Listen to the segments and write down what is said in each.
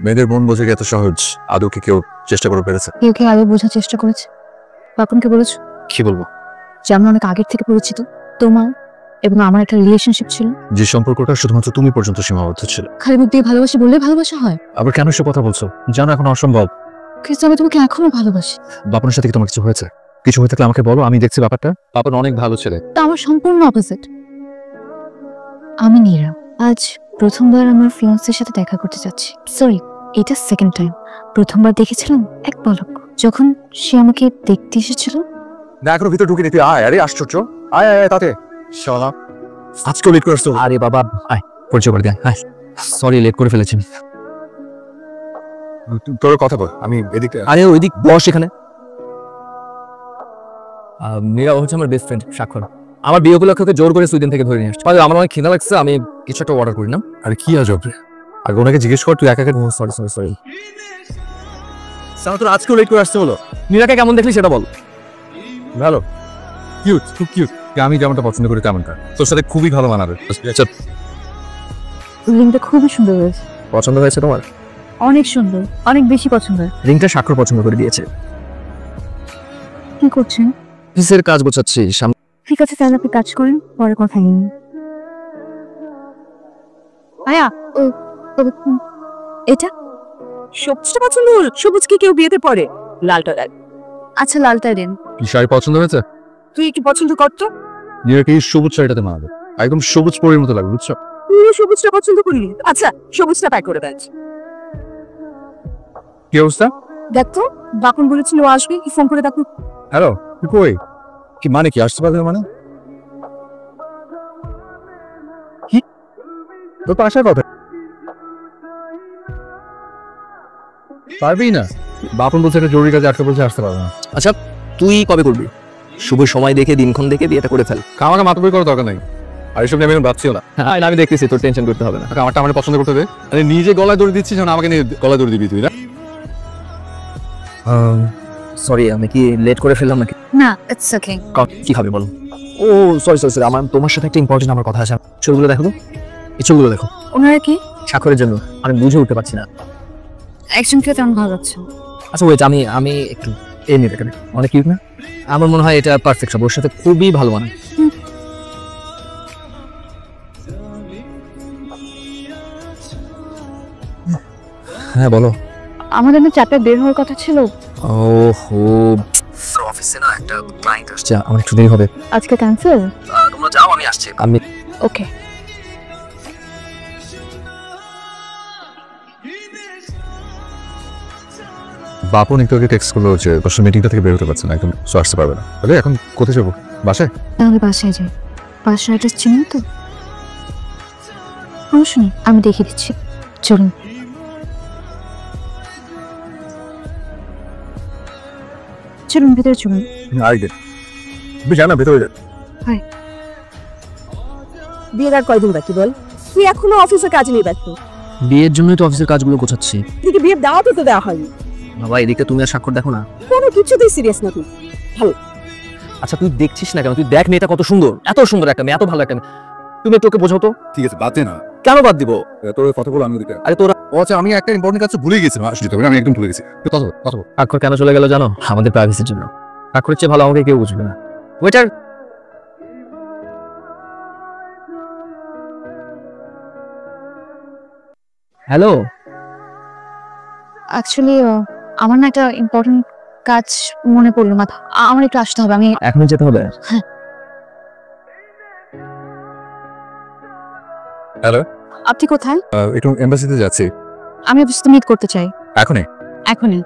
মেয়েদের মন বোঝা কি এত সহজ? আদৌ কি কেউ চেষ্টা করে পেরেছে? কেউ কেউ আদৌ বোঝার চেষ্টা করেছে। বাপনকে বলেছো কি বলবো? যে আমরা অনেক আগের থেকে পরিচিত, তোমার এবং আমার একটা রিলেশনশিপ ছিল, যে সম্পর্কটা শুধুমাত্র তুমি পর্যন্ত সীমাবদ্ধ ছিল। খালি মুখ দিয়ে ভালোবাসি বললে ভালোবাসা হয়? আবার কেন সে কথা বলছো? জানো এখন অসম্ভব। কিন্তু আমি তোমাকে এখনো ভালোবাসি। বাপনের সাথে কি তোমার কিছু হয়েছে? কিছু হয়ে থাকলে আমাকে বলো, আমি দেখছি ব্যাপারটা। বাপন অনেক ভালো ছেলে। তা আমার সম্পূর্ণ অপোজিট। আমি নীরা, আজ প্রথমবার আমার ফিয়ান্সের সাথে দেখা করতে যাচ্ছি। সরি, এটা সেকেন্ড টাইম। প্রথমবার দেখেছিলাম এক পলক, যখন সে আমাকে দেখতে এসেছিল। না এখনো ভিতরে ঢুকিনি, তুই আয়। আরে আশ্চর্য, আয় আয় তাতে। শালা আজকেও লেট করে আসছো। আরে বাবা আয়, পরিচয় করে দেয়। হ্যাঁ সরি, লেট করে ফেলেছি। তোর কথা বল, আমি এদিকে। আরে ওইদিক বস এখানে। মীরা হচ্ছে আমার বেস্ট ফ্রেন্ড স্বাক্ষর। আমার বিয়ে উপলক্ষে ওকে জোর করে সুইডেন থেকে ধরে নিয়ে আসছে। আমার অনেক খিদা লাগছে, আমি কিছু একটা অর্ডার করি না। আরে কি আজব রে, আগে ওনাকে জিজ্ঞেস কর। তুই একা একা। Sorry sorry sorry. তোর আজকেও লেট করে আসতে হলো। মীরাকে কেমন দেখলি সেটা বল। ভালো, কিউট, খুব কিউট। আমি যেমনটা পছন্দ করি তেমনটা। তোর সাথে খুবই ভালো মানাবে। রিংটা খুবই সুন্দর হয়েছে। পছন্দ হয়েছে তোমার? অনেক সুন্দর, অনেক বেশি পছন্দ। রিংটা স্বাক্ষর পছন্দ করে দিয়েছে। কি করছেন? অফিসের কাজ গোছাচ্ছি। ঠিক আছে, তাহলে আপনি কাজ করেন, পরে কথা নিন। আয়া এটা সবুজটা পছন্দ হল? সবুজ কি কেউ বিয়েতে পরে? লালটা দেখ। আচ্ছা, লালটা দেন। কি শাড়ি পছন্দ হয়েছে? তুই একটু পছন্দ করতো। নিজেকে সবুজ শাড়িটাতে মানাবে, একদম সবুজ পরীর মতো লাগবে, বুঝছো? তুই সবুজটা পছন্দ করলি? আচ্ছা, সবুজটা প্যাক করে দেন। কি অবস্থা? দেখ তো, বাপন বলেছিল ও আসবে, ফোন করে দেখো। হ্যালো, তুই কই? কি মানে কি আসতে পারবে মানে? কি তোর তো আসার কথা। পারবি না? বাপন বলছে একটা জরুরি কাজে আটকে বলছে, আসতে পারবে না। আচ্ছা তুই কবে করবি? শুভ সময় দেখে দিনক্ষণ দেখে বিয়েটা করে ফেল। আমাকে মাতাবি করার দরকার নাই। আর এসব নিয়ে আমি এখন ভাবছিও না। হ্যাঁ আমি দেখতেছি, তোর টেনশন করতে হবে না। আমারটা আমার পছন্দ করতে দে। আরে নিজে গলায় দড়ি দিচ্ছিস, আমাকে নিয়ে গলায় দড়ি দিবি তুই না? সরি, আমি কি লেট করে ফেললাম নাকি? না, ইটস ওকে। কি খাবে বলো? ও সরি সরি সরি, আমার তোমার সাথে একটা ইম্পর্টেন্ট আমার কথা আছে। ছবিগুলো দেখো তো, এই ছবিগুলো দেখো। ওনারা কি? স্বাক্ষরের জন্য। আমি বুঝে উঠতে পারছি না। একজনকে তেমন ভালো লাগছে। আচ্ছা ওয়েট, আমি একটু এই নিয়ে দেখেন। অনেক কিউট না? আমার মনে হয় এটা পারফেক্ট হবে, ওর সাথে খুবই ভালো মানে। হ্যাঁ বলো। আমাদের না 4টায় বের হওয়ার কথা ছিল। ওহো, অফিসে না একটা ক্লায়েন্ট আসছে, আমার একটু দেরি হবে। আজকে ক্যান্সেল? তোমরা যাও, আমি আসছি। আমি ওকে। বাপন একটু আগে টেক্সট করলো যে পার্সোনাল মিটিংটা থেকে বের হতে পারছে না, একদম সো আসতে পারবে না। তাহলে এখন কোথায় যাবো? বাসায়? তাহলে বাসায় যাই। বাসায় অ্যাড্রেস চিনেন তো? সমস্যা নেই, আমি দেখিয়ে দিচ্ছি, চলুন। চলুন ভিতরে চলুন। I get. তুমি জানা ভেতরে যা। বিয়ের আর কয়দিন বাকি বল? তুই এখনো অফিসে কাজ নিয়ে ব্যস্ত। বিয়ের জন্যই তো অফিসের কাজগুলো গোছাচ্ছি। এদিকে বিয়ের দাওয়াতও তো দেওয়া হয়নি। বাবা এদিকে তুমি আর স্বাক্ষর দেখো না? কোনো কিছুতেই সিরিয়াস না তুই। ভালো। আচ্ছা তুই দেখছিস না কেন? তুই দেখ মেয়েটা কত সুন্দর, এত সুন্দর একটা মেয়ে, এত ভালো একটা মেয়ে। তুমি একটু ওকে বোঝাও তো। ঠিক আছে, বাদ দে না। কেন বাদ দিব? তোর কথা বল, আমি দিতে। আরে তোরা ও আচ্ছা, আমি একটা ইম্পর্টেন্ট কাজ ভুলে গেছিলাম। আসলে আমি একদম ভুলে গেছি। কথা বল। স্বাক্ষর কেন চলে গেল জানো? আমাদের প্রাইভেসির জন্য। স্বাক্ষরের চেয়ে ভালো আমাকে কেউ বুঝবে না। ওয়েটার। হ্যালো। অ্যাকচুয়ালি আমার না একটা ইম্পর্টেন্ট কাজ মনে পড়লো মাথা, আমার একটু আসতে হবে। আমি এখনই যেতে হবে? হ্যাঁ। হ্যালো, আপনি কোথায়? একটু এমবাসিতে যাচ্ছি। আমি আপনার সাথে মিট করতে চাই। এখনই? এখনই।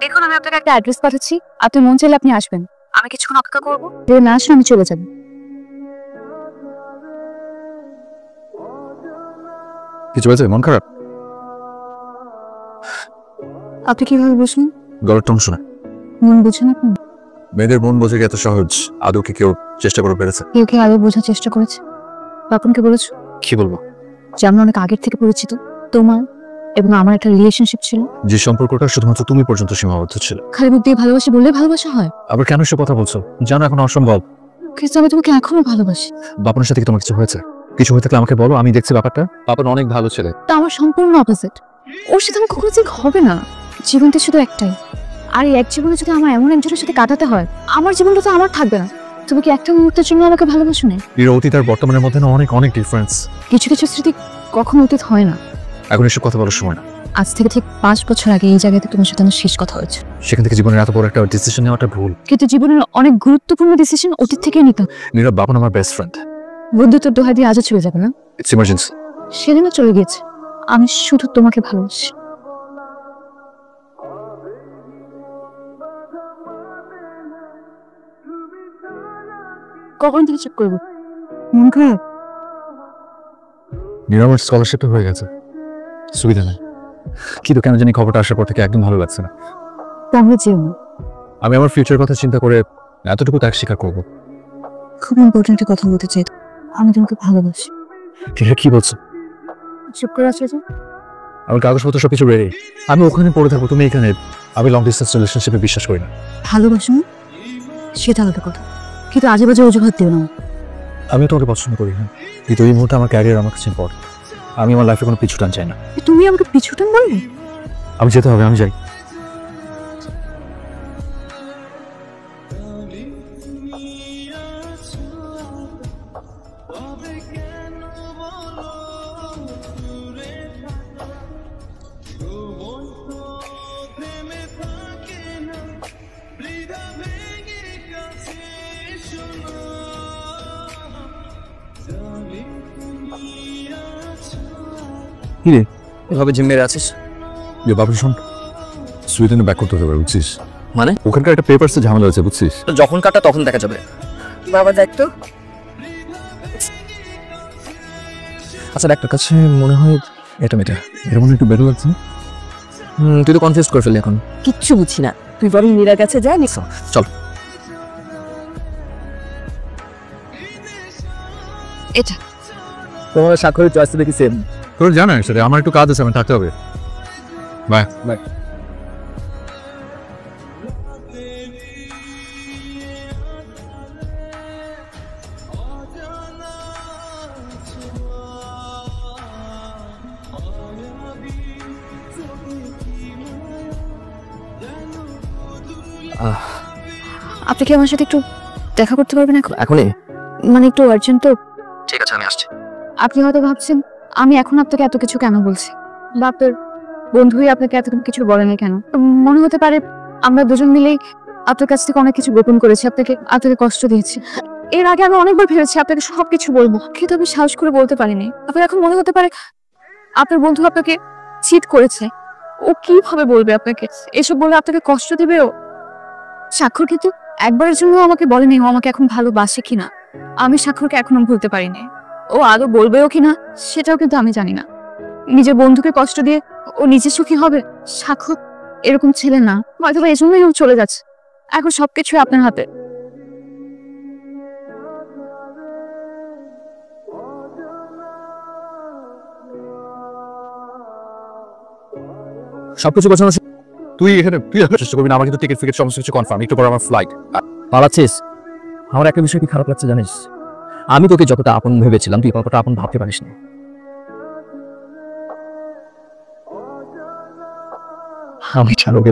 দেখুন আমি আপনাকে একটা অ্যাড্রেস পাঠাচ্ছি, আপনি মন চাইলে আপনি আসবেন। আমি কিছুক্ষণ অপেক্ষা করবো, যদি না আসলে আমি চলে যাব। কিছু হয়েছে? মন খারাপ? আপনি কিভাবে বুঝলেন? গলার টোন শুনে। মন বুঝেন আপনি? মেয়েদের মন বোঝা কি এত সহজ? আদৌ কি কেউ চেষ্টা করে পেরেছে? কেউ কেউ আদৌ বোঝার চেষ্টা করেছে। বাপনকে বলেছো কি বলবো? যে আমরা অনেক আগের থেকে পরিচিত, তোমার এবং আমার একটা রিলেশনশিপ ছিল, যে সম্পর্কটা শুধুমাত্র তুমি পর্যন্ত সীমাবদ্ধ ছিল। খালি মুখ দিয়ে ভালোবাসি বললে ভালোবাসা হয়? আবার কেন সে কথা বলছো? জানো এখন অসম্ভব। কিন্তু আমি তোমাকে এখনো ভালোবাসি। বাপনের সাথে কি তোমার কিছু হয়েছে? কিছু হয়ে থাকলে আমাকে বলো, আমি দেখছি ব্যাপারটা। বাপন অনেক ভালো ছেলে। তা আমার সম্পূর্ণ অপোজিট। ওর সাথে আমার কখনো ঠিক হবে না। জীবনটা শুধু একটাই, আর এই এক জীবনে যদি আমার এমন একজনের সাথে কাটাতে হয়, আমার জীবনটা তো আমার থাকবে না। তুমি কি একটা মুহূর্তের জন্য আমাকে ভালোবাসো না? এর অতীত আর বর্তমানের মধ্যে না অনেক অনেক ডিফারেন্স। কিছু কিছু স্মৃতি কখনো অতীত হয় না। এখন এসব কথা বলার সময় না। আজ থেকে ঠিক 5 বছর আগে এই জায়গাতে তোমার সাথে আমার শেষ কথা হয়েছে। সেখান থেকে জীবনের এত বড় একটা ডিসিশন নেওয়াটা ভুল। কিন্তু জীবনের অনেক গুরুত্বপূর্ণ ডিসিশন অতীত থেকে নিত। নীরব বাপন আমার বেস্ট ফ্রেন্ড। বন্ধুত্বের দোহাই দিয়ে আজও চলে যাবে না? It's emergency. সেদিনও চলে গিয়েছে। আমি শুধু তোমাকে ভালোবাসি। কখন থেকে চেক করবো? মন খারাপ? নীরবের স্কলারশিপটা হয়ে গেছে, সুবিধা নেই। কিন্তু কেন জানি খবরটা আসার পর থেকে একদম ভালো লাগছে না। তোমরা যেও না। আমি আমার ফিউচার কথা চিন্তা করে এতটুকু ত্যাগ স্বীকার করবো। খুব ইম্পর্টেন্ট একটা কথা বলতে চাই। আমি তোমাকে ভালোবাসি। এটা কি বলছো? চুপ করে আছো যে? আমার কাগজপত্র সবকিছু রেডি। আমি ওখানে পড়ে থাকবো, তুমি এখানে। আমি লং ডিস্টেন্স রিলেশনশিপে বিশ্বাস করি না। ভালোবাসো না? সেটা আলাদা কথা, কিন্তু আজে বাজে অজুহাত দিও না। আমি তোমাকে পছন্দ করি না, কিন্তু এই মুহূর্তে আমার ক্যারিয়ার আমার কাছে ইম্পর্টেন্ট। আমি আমার লাইফে কোনো পিছু টান চাই না। তুমি আমাকে পিছুটান বলবে? আমি যেতে হবে, আমি যাই। কিরে এভাবে জিম মেরে আছিস? বাবু শোন, সুইডেনে ব্যাক করতে হবে, বুঝছিস? মানে ওখানকার একটা পেপারসে ঝামেলা আছে, বুঝছিস? যখন কাটা তখন দেখা যাবে। বাবা দেখ তো। আচ্ছা ডাক্তার কাছে মনে হয় এটা মেটা এর মনে একটু বেরো লাগছে। তুই তো কনফিউজ করে ফেললি এখন। কিচ্ছু বুঝি না, তুই বরং নীরার কাছে যা। চল। এটা তোমার স্বাক্ষরের চয়েসটা দেখি সেম। তোর জানাস রে, আমার একটু কাজ আছে, আমি থাকতে হবে। Bye bye. আপনি কি আমার সাথে একটু দেখা করতে পারবেন এখন? এখনই? মানে একটু আর্জেন্ট তো। ঠিক আছে আমি আসছি। আপনি হয়তো ভাবছেন আমি এখন আপনাকে এত কিছু কেন বলছি, বা আপনার বন্ধুই আপনাকে এত কিছু বলেনি কেন। মনে হতে পারে আমরা দুজন মিলেই আপনার কাছ থেকে অনেক কিছু গোপন করেছি, আপনাকে কষ্ট দিয়েছি। এর আগে আমি অনেকবার ভেবেছি আপনাকে সবকিছু বলবো, কিন্তু আমি সাহস করে বলতে পারিনি। আপনার এখন মনে হতে পারে আপনার বন্ধু আপনাকে চিট করেছে। ও কিভাবে বলবে আপনাকে এসব, বলে আপনাকে কষ্ট দেবে ও? স্বাক্ষর কিন্তু একবারের জন্য আমাকে বলেনি ও আমাকে এখন ভালোবাসে কিনা। আমি স্বাক্ষরকে এখনো ভুলতে পারিনি। ও আদৌ বলবেও কিনা সেটাও কিন্তু আমি জানি না। নিজের বন্ধুকে কষ্ট দিয়ে ও নিজে সুখী হবে? স্বাক্ষর এরকম ছেলে না, হয়তো এই জন্যই ও চলে যাচ্ছে। এখন সবকিছু আপনার হাতে। সবকিছু গোছানো তুই এখানে তুই চেষ্টা করবি না, আমার কিন্তু টিকিট ফিকেট সমস্ত কিছু কনফার্ম। একটু পর আমার ফ্লাইট। পালাচ্ছিস? আমার একটা বিষয় কি খারাপ লাগছে জানিস? আমি তোকে যতটা আপন ভেবেছিলাম তুই ততটা আপন ভাবতে পারিস না। আমি ছাড়োকে